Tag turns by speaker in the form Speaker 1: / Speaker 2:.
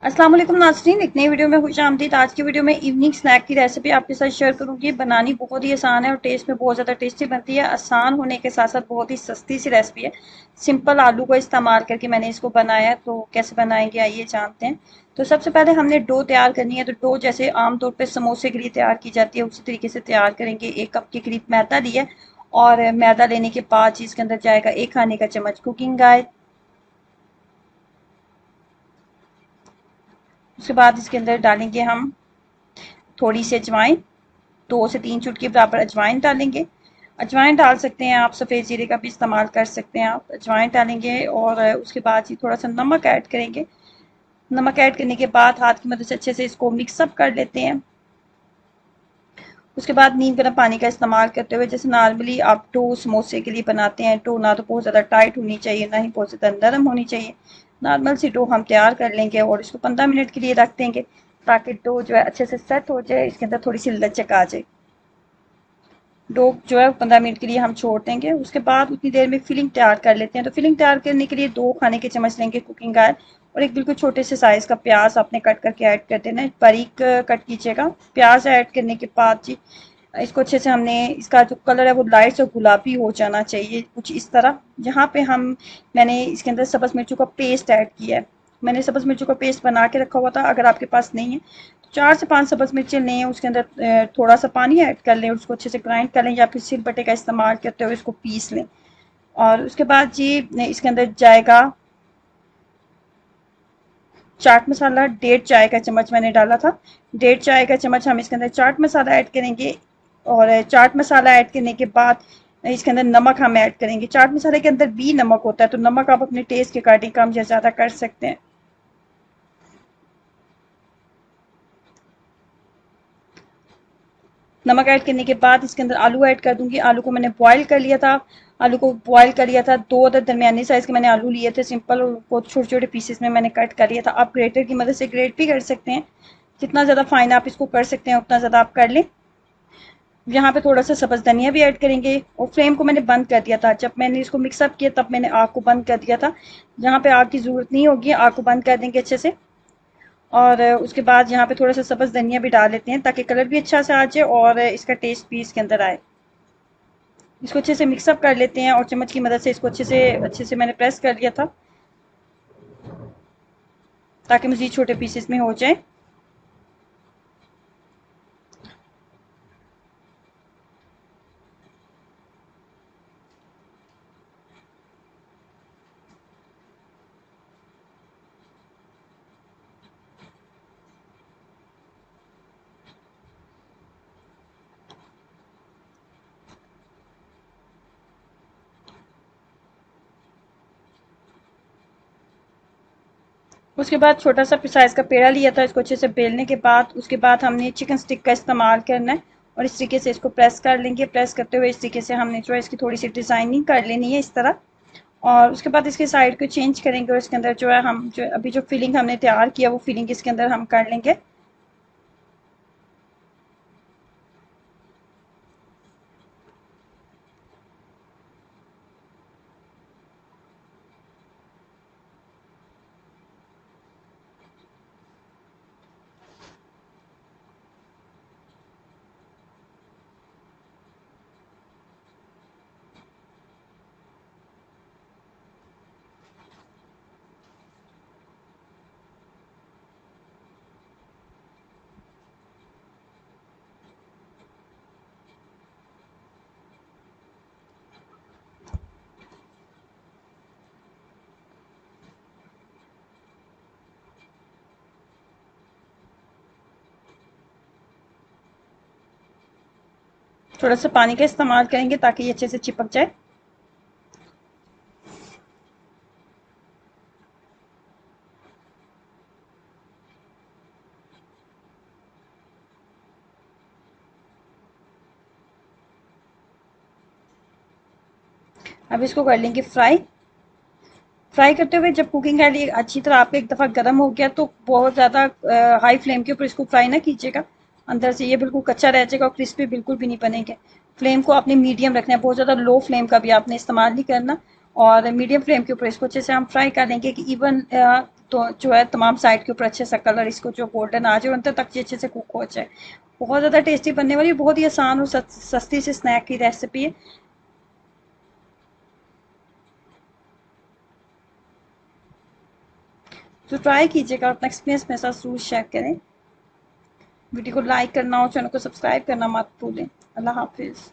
Speaker 1: अस्सलाम वालेकुम नाज़रीन, एक नई वीडियो में खुश आमदीद। आज की वीडियो में इवनिंग स्नैक की रेसिपी आपके साथ शेयर करूंगी। बनानी बहुत ही आसान है और टेस्ट में बहुत ज़्यादा टेस्टी बनती है। आसान होने के साथ साथ बहुत ही सस्ती सी रेसिपी है। सिंपल आलू को इस्तेमाल करके मैंने इसको बनाया है, तो कैसे बनाएंगे आइए जानते हैं। तो सबसे पहले हमने डो तैयार करनी है। तो डो जैसे आमतौर पर समोसे के लिए तैयार की जाती है उसी तरीके से तैयार करेंगे। 1 कप के करीब मैदा लिया और मैदा लेने के बाद इसके अंदर जाएगा 1 खाने का चम्मच कुकिंग ऑयल। उसके बाद इसके अंदर डालेंगे हम थोड़ी सी अजवाइन, 2 से 3 चुटकी बराबर अजवाइन डालेंगे। अजवाइन डाल सकते हैं आप, सफ़ेद जीरे का भी इस्तेमाल कर सकते हैं आप। अजवाइन डालेंगे और उसके बाद ही थोड़ा सा नमक ऐड करेंगे। नमक ऐड करने के बाद हाथ की मदद से अच्छे से इसको मिक्सअप कर लेते हैं। उसके बाद नीम गर्म पानी का इस्तेमाल करते हुए, जैसे नॉर्मली आप डो समोसे के लिए बनाते हैं, डो ना तो बहुत ज़्यादा टाइट होनी चाहिए ना ही बहुत ज़्यादा नरम होनी चाहिए। नॉर्मल सी डो हम तैयार कर लेंगे और इसको 15 मिनट के लिए रख देंगे ताकि डो जो है अच्छे से सेट हो जाए, इसके अंदर थोड़ी सी लचक आ जाए। डो जो है 15 मिनट के लिए हम छोड़ देंगे। उसके बाद उतनी देर में फिलिंग तैयार कर लेते हैं। तो फिलिंग तैयार करने के लिए 2 खाने के चम्मच लेंगे कुकिंग ऑयल और एक बिल्कुल छोटे से साइज का प्याज आपने कट करके ऐड कर देना है। बारीक कट कीजिएगा। प्याज ऐड करने के बाद जी इसको अच्छे से हमने, इसका जो कलर है वो लाइट और गुलाबी हो जाना चाहिए, कुछ इस तरह। यहाँ पे मैंने इसके अंदर सब्ज मिर्चों का पेस्ट ऐड किया है। मैंने सब्ज मिर्चों का पेस्ट बना के रखा हुआ था, अगर आपके पास नहीं है तो 4 से 5 सब्ज मिर्चें लें, उसके अंदर थोड़ा सा पानी ऐड कर लें, उसको अच्छे से ग्राइंड कर लें या फिर सिलबट्टे का इस्तेमाल करते हुए इसको पीस लें। और उसके बाद जी इसके अंदर जाएगा चाट मसाला, 1.5 चाय का चम्मच मैंने डाला था। 1.5 चाय का चम्मच हम इसके अंदर चाट मसाला ऐड करेंगे और चाट मसाला ऐड करने के बाद इसके अंदर नमक हम ऐड करेंगे। चाट मसाले के अंदर भी नमक होता है, तो नमक आप अपने टेस्ट के अकॉर्डिंग कम या ज़्यादा कर सकते हैं। नमक ऐड करने के बाद इसके अंदर आलू ऐड कर दूंगी। आलू को मैंने बॉईल कर लिया था। आलू को बॉईल कर लिया था, 2 अदर दरमियानी साइज के मैंने आलू लिए थे सिंपल, और उनको छोटे छोटे पीसेस में मैंने कट कर लिया था। आप ग्रेटर की मदद से ग्रेट भी कर सकते हैं। जितना ज़्यादा फाइन आप इसको कर सकते हैं उतना ज़्यादा आप कर लें। यहाँ पे थोड़ा सा सब्ज धनिया भी ऐड करेंगे और फ्लेम को मैंने बंद कर दिया था। जब मैंने इसको मिक्सअप किया तब मैंने आग को बंद कर दिया था। जहाँ पे आग की ज़रूरत नहीं होगी आग को बंद कर देंगे अच्छे से। और उसके बाद यहाँ पे थोड़ा सा सब्ज धनिया भी डाल लेते हैं ताकि कलर भी अच्छा से आ जाए और इसका टेस्ट भी इसके अंदर आए। इसको अच्छे से मिक्सअप कर लेते हैं और चम्मच की मदद से इसको अच्छे से मैंने प्रेस कर लिया था ताकि मज़ीद छोटे पीसेस में हो जाए। उसके बाद छोटा सा साइज़ का पेड़ा लिया था, इसको अच्छे से बेलने के बाद उसके बाद हमने चिकन स्टिक का इस्तेमाल करना है और इस तरीके से इसको प्रेस कर लेंगे। प्रेस करते हुए इस तरीके से हमने जो है इसकी थोड़ी सी डिज़ाइनिंग कर लेनी है इस तरह। और उसके बाद इसके साइड को चेंज करेंगे और इसके अंदर जो है हम जो अभी जो फिलिंग हमने तैयार किया वो फिलिंग इसके अंदर हम कर लेंगे। थोड़ा सा पानी का इस्तेमाल करेंगे ताकि ये अच्छे से चिपक जाए। अब इसको कर लेंगे फ्राई। फ्राई करते हुए जब कुकिंग ऑयल अच्छी तरह आपका एक दफ़ा गर्म हो गया तो बहुत ज़्यादा हाई फ्लेम के ऊपर इसको फ्राई ना कीजिएगा, अंदर से ये बिल्कुल कच्चा रह जाएगा और क्रिस्पी बिल्कुल भी नहीं बनेंगे। फ्लेम को आपने मीडियम रखना है, बहुत ज़्यादा लो फ्लेम का भी आपने इस्तेमाल नहीं करना। और मीडियम फ्लेम के ऊपर इसको अच्छे से हम फ्राई कर लेंगे कि इवन तो जो है तमाम साइड के ऊपर अच्छे सा कलर इसको जो गोल्डन आ जाए और अंदर तक ये अच्छे से कुक हो जाए। बहुत ज़्यादा टेस्टी बनने वाली, बहुत ही आसान और सस्ती सी स्नैक की रेसिपी है। तो ट्राई कीजिएगा, अपना एक्सपीरियंस मेरे साथ जरूर शेयर करें। वीडियो को लाइक करना और चैनल को सब्सक्राइब करना मत भूलें। अल्लाह हाफिज़।